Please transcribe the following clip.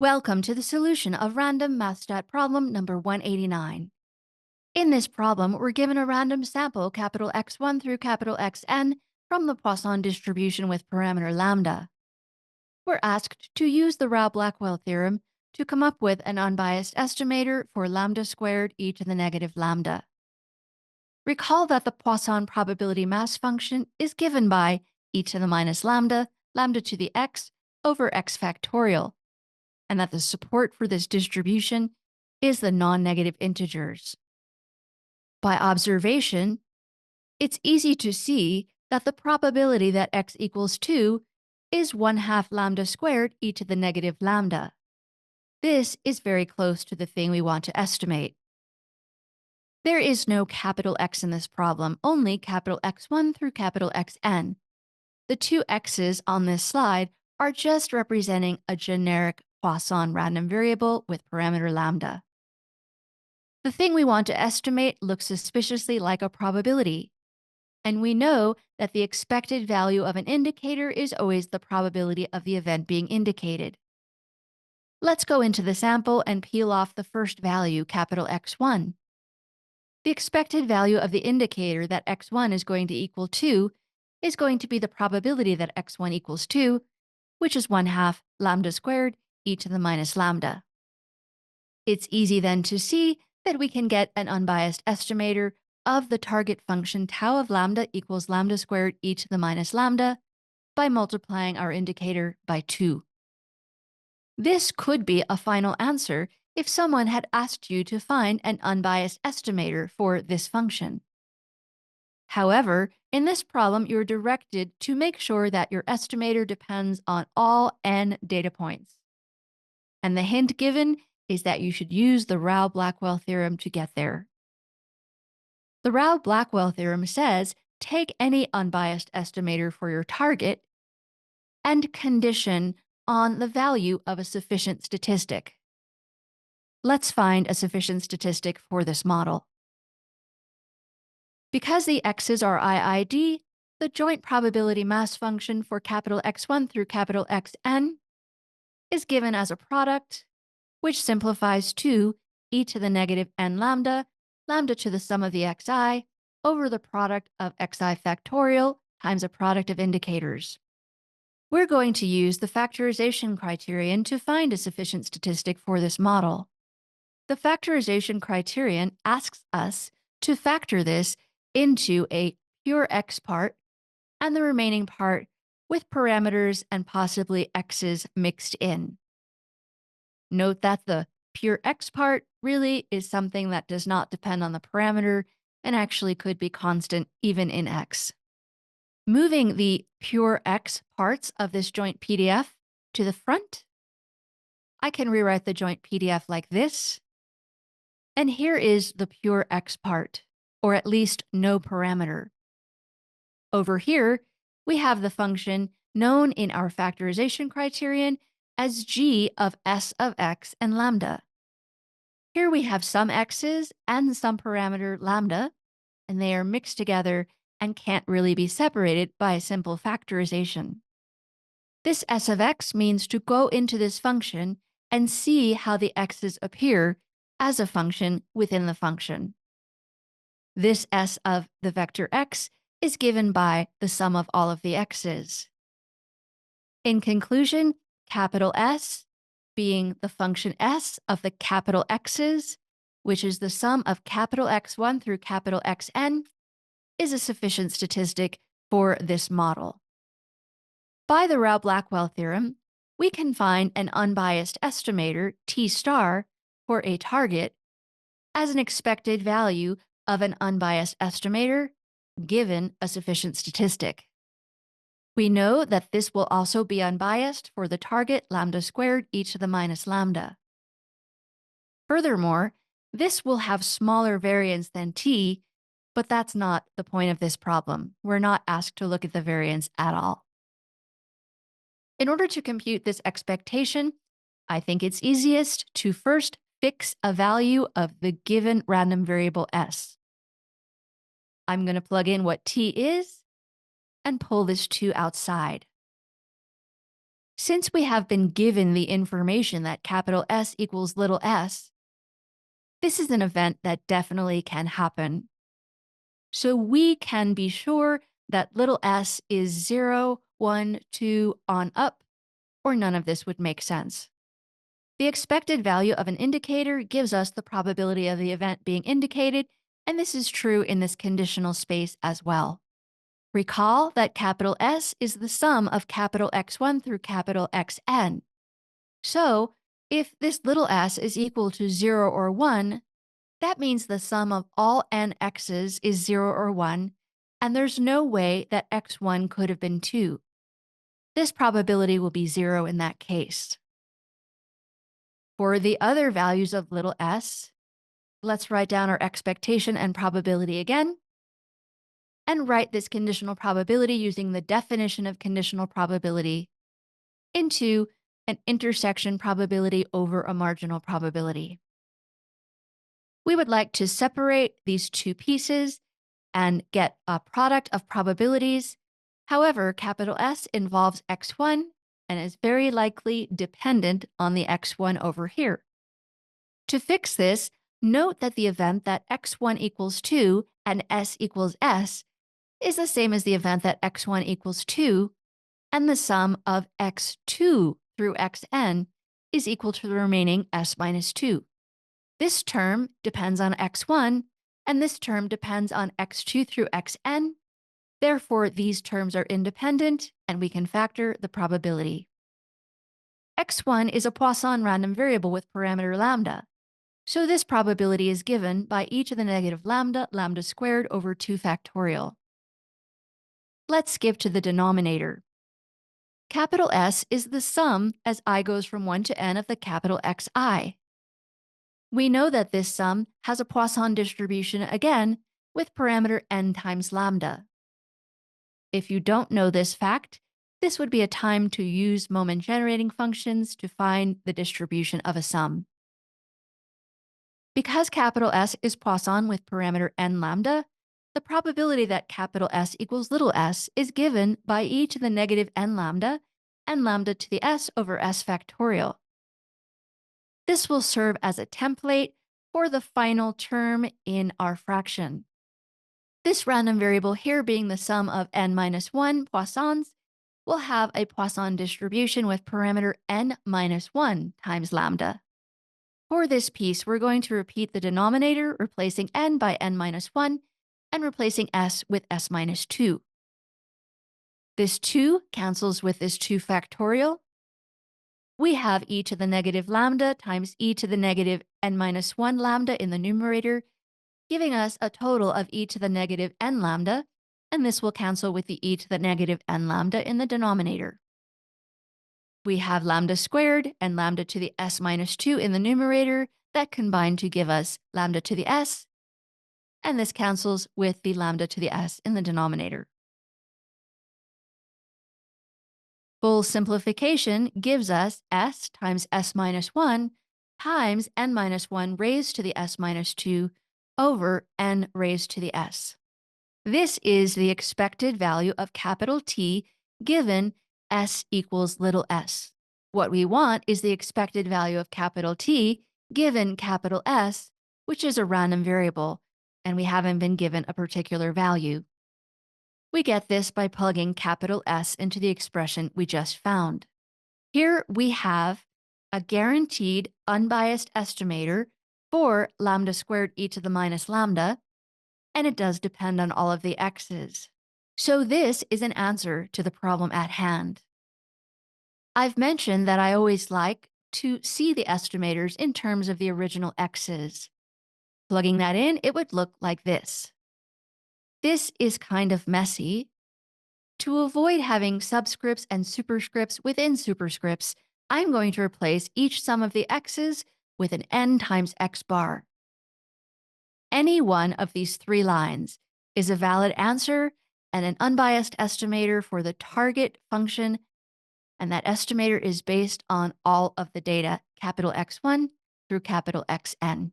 Welcome to the solution of random MathStat problem number 189. In this problem, we're given a random sample capital X1 through capital Xn from the Poisson distribution with parameter lambda. We're asked to use the Rao-Blackwell theorem to come up with an unbiased estimator for lambda squared e to the negative lambda. Recall that the Poisson probability mass function is given by e to the minus lambda, lambda to the x, over x factorial, and that the support for this distribution is the non-negative integers. By observation, it's easy to see that the probability that x equals 2 is 1/2 lambda squared e to the negative lambda. This is very close to the thing we want to estimate. There is no capital X in this problem, only capital X1 through capital Xn. The two x's on this slide are just representing a generic Poisson random variable with parameter lambda. The thing we want to estimate looks suspiciously like a probability, and we know that the expected value of an indicator is always the probability of the event being indicated. Let's go into the sample and peel off the first value, capital X1. The expected value of the indicator that x1 is going to equal 2 is going to be the probability that x1 equals 2, which is 1/2 lambda squared e to the minus lambda. It's easy then to see that we can get an unbiased estimator of the target function tau of lambda equals lambda squared e to the minus lambda by multiplying our indicator by 2. This could be a final answer if someone had asked you to find an unbiased estimator for this function. However, in this problem, you're directed to make sure that your estimator depends on all n data points. And the hint given is that you should use the Rao-Blackwell theorem to get there. The Rao-Blackwell theorem says take any unbiased estimator for your target and condition on the value of a sufficient statistic. Let's find a sufficient statistic for this model. Because the x's are IID, the joint probability mass function for capital X1 through capital Xn is given as a product, which simplifies to e to the negative n lambda, lambda to the sum of the xi, over the product of xi factorial times a product of indicators. We're going to use the factorization criterion to find a sufficient statistic for this model. The factorization criterion asks us to factor this into a pure x part and the remaining part with parameters and possibly x's mixed in. Note that the pure x part really is something that does not depend on the parameter and actually could be constant even in x. Moving the pure x parts of this joint PDF to the front, I can rewrite the joint PDF like this. And here is the pure x part, or at least no parameter. Over here, we have the function known in our factorization criterion as g of s of x and lambda. Here we have some x's and some parameter lambda, and they are mixed together and can't really be separated by a simple factorization. This s of x means to go into this function and see how the x's appear as a function within the function. This s of the vector x is given by the sum of all of the x's. In conclusion, capital S being the function s of the capital x's, which is the sum of capital X1 through capital Xn, is a sufficient statistic for this model. By the Rao-Blackwell theorem, we can find an unbiased estimator, T star, for a target as an expected value of an unbiased estimator given a sufficient statistic. We know that this will also be unbiased for the target lambda squared e to the minus lambda. Furthermore, this will have smaller variance than t, but that's not the point of this problem. We're not asked to look at the variance at all. In order to compute this expectation, I think it's easiest to first fix a value of the given random variable s. I'm going to plug in what t is and pull this 2 outside. Since we have been given the information that capital S equals little s, this is an event that definitely can happen. So we can be sure that little s is 0, 1, 2 on up, or none of this would make sense. The expected value of an indicator gives us the probability of the event being indicated, and this is true in this conditional space as well. Recall that capital S is the sum of capital X1 through capital Xn. So, if this little s is equal to 0 or 1, that means the sum of all n x's is 0 or 1, and there's no way that x1 could have been 2. This probability will be 0 in that case. For the other values of little s, let's write down our expectation and probability again, and write this conditional probability using the definition of conditional probability into an intersection probability over a marginal probability. We would like to separate these two pieces and get a product of probabilities. However, capital S involves x1 and is very likely dependent on the x1 over here. To fix this, note that the event that x1 equals 2 and s equals s is the same as the event that x1 equals 2 and the sum of x2 through xn is equal to the remaining s minus 2. This term depends on x1, and this term depends on x2 through xn. Therefore, these terms are independent, and we can factor the probability. x1 is a Poisson random variable with parameter lambda, so this probability is given by e to the negative lambda, lambda squared over 2 factorial. Let's skip to the denominator. Capital S is the sum as I goes from 1 to n of the capital Xi. We know that this sum has a Poisson distribution again with parameter n times lambda. If you don't know this fact, this would be a time to use moment generating functions to find the distribution of a sum. Because capital S is Poisson with parameter n lambda, the probability that capital S equals little s is given by e to the negative n lambda and lambda to the s over s factorial. This will serve as a template for the final term in our fraction. This random variable here being the sum of n minus 1 Poissons will have a Poisson distribution with parameter n minus 1 times lambda. For this piece, we're going to repeat the denominator, replacing n by n minus 1, and replacing s with s minus 2. This 2 cancels with this 2 factorial. We have e to the negative lambda times e to the negative n minus 1 lambda in the numerator, giving us a total of e to the negative n lambda, and this will cancel with the e to the negative n lambda in the denominator. We have lambda squared and lambda to the s minus 2 in the numerator that combine to give us lambda to the s, and this cancels with the lambda to the s in the denominator. Full simplification gives us s times s minus 1 times n minus 1 raised to the s minus 2 over n raised to the s. This is the expected value of capital T given s equals little s. What we want is the expected value of capital T given capital S, which is a random variable, and we haven't been given a particular value. We get this by plugging capital S into the expression we just found. Here we have a guaranteed unbiased estimator for lambda squared e to the minus lambda, and it does depend on all of the x's. So this is an answer to the problem at hand. I've mentioned that I always like to see the estimators in terms of the original x's. Plugging that in, it would look like this. This is kind of messy. To avoid having subscripts and superscripts within superscripts, I'm going to replace each sum of the x's with an n times x bar. Any one of these 3 lines is a valid answer and an unbiased estimator for the target function, and that estimator is based on all of the data, capital X1 through capital Xn.